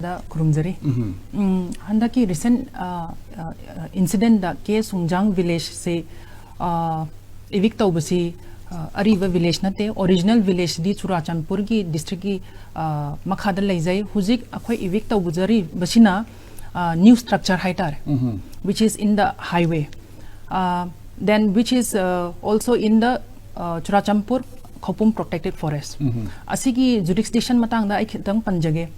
the Kurumzari. Handaki recent incident da ke Sungjang village se evict tawbasi ariba village nate original village di Churachandpur ki district ki makhada laizai huzik akhoi evict tawbuzari basina new structure haitare which is in the highway then which is also in the Churachandpur Khopum protected forest asigi jurisdiction matang da ikitang panjage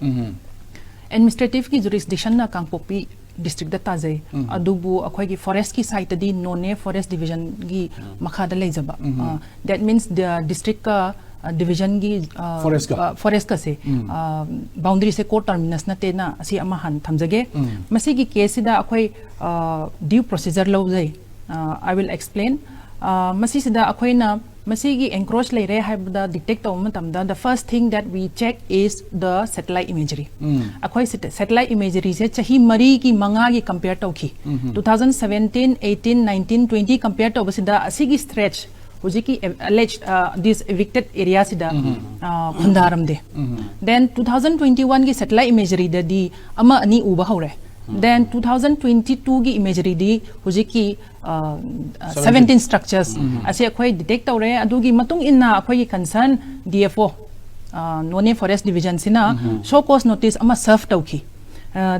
administrative ki jurisdiction na Kangpokpi district da tajai adubu akhoi ki forest ki site di none forest division gi makhada leijaba that means the district ka division gi forest ka se boundary se court terminus na te na asi ama han thamjage masi gi case da akhoi due procedure lo jai I will explain masi sida akhoi na masigi encroach leire haibda detect matamda the first thing that we check is the satellite imagery akhoi satellite imagery se chahi mari ki manga gi compare tawki 2017 18 19 20 compare to basida asigi stretch hujiki alleged this evicted area sida khundaram de then 2021 gi satellite imagery da di ama ani uba hore then 2022 gi imagery di hujiki 17 structures ase akhoi detect tawre adugi matung inna akhoi concern DFO none forest division sina show cause notice ama serve tawki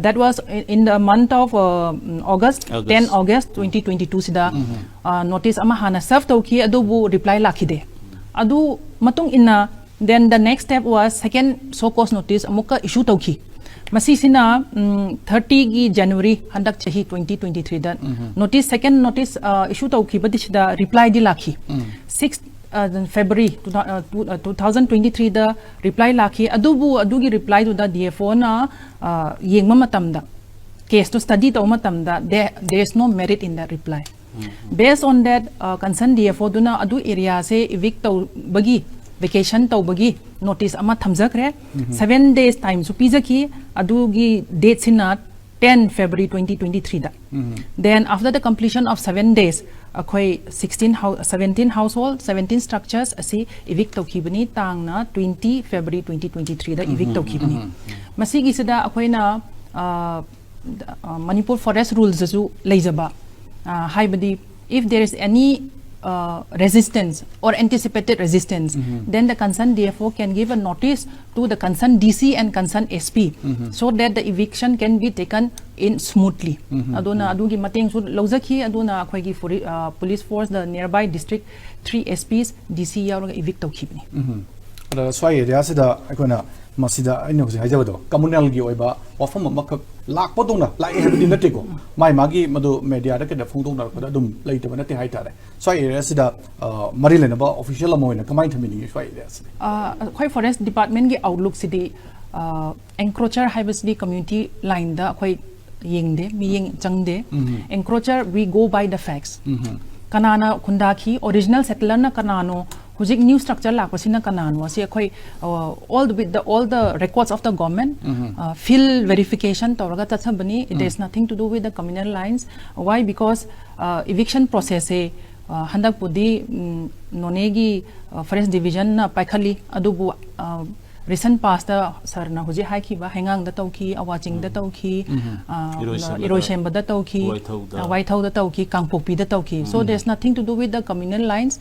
that was in the month of August 10 August 2022 sida notice ama hana serve tawki adubu reply lakhide adu matung inna then the next step was second show cause notice amuka issue tawki masisina 30 gi January handak chahi 2023 da notice second notice issue tawki badishda reply di lakhi 6 February 2023 da reply lakhi adugi reply to the DFO na yengma matamda case to study to matamda there is no merit in that reply based on that concerned DFO duna adu area se evict to bagi vacation tawbagi notice ama thamjakre 7 days time so pizaki adugi date sina 10 February 2023 da then after the completion of 7 days akhoi 17 household 17 structures asi evict tawkibani tangna 20 February 2023 da evict tawkibani masigi sida akhoi na Manipur forest rules asu leijaba haibadi if there is any resistance or anticipated resistance then the concerned DFO can give a notice to the concerned DC and concerned SP so that the eviction can be taken in smoothly aduna adugi mateng su lawjaki aduna akhoi gi police force the nearby district 3 SPs DC yauraga evict tawkhibni ada swai area sida akhona masida aino hosi hajabado communal gi oiba wafam makak lakpo dongna lai habdi nate ko mai magi madu media da ke da phungdong na ko da dum leitaba nate haitare swai area sida mari lena ba official amoina kamai thamini swai area sida khoi forest department gi outlook sidi encroacher haibasdi community line da khoi yengde mi yeng changde encroacher we go by the facts kanana khundaki original settler na kanano hujik new structure lakpasina kanano ase khoi all the records of the government fill verification tawraga tathabani there is nothing to do with the communal lines why because eviction process e handak pudi nonegi forest division na paikhali adubu recent past the sir na huji haiki ba hengang da tawki awaching da tawki erosion ba da tawki waithau da tawki kangpokpi da tawki so there's nothing to do with the communal lines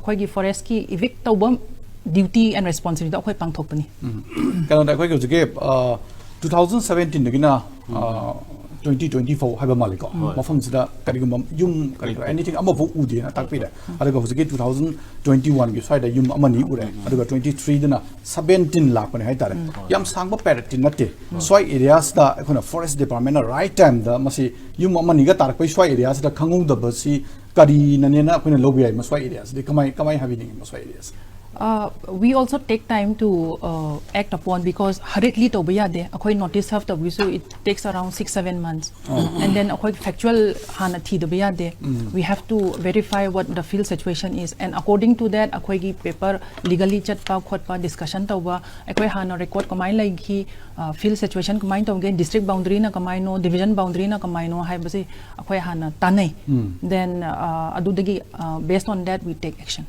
khoi gi forest ki evict tawbam duty and responsibility da khoi pangthokpani kana da khoi gi jige 2017 dagina 2024 haiba maliko mafam sida karigum yum kari anything amabu udi na takpida adaga hojike 2021 gi side yum amani ure adaga 23 dana 17 lakh bani haitare yam sangba parity natte soi areas da ekona forest department na right time da masi yum amani ga tarak pai soi areas da khangung da basi kari nane na ekona lobby ai masoi areas de kamai having masoi areas we also take time to act upon because hurriedly to biya de akhoi notice have to so it takes around 6-7 months and then akhoi factual hana thi de biya de we have to verify what the field situation is and according to that akhoi gi paper legally chat pa khot pa discussion to ba akhoi hana record kamai lai gi field situation kamai to ge district boundary na kamai no division boundary na kamai no hai base akhoi hana tanai then adudagi based on that we take action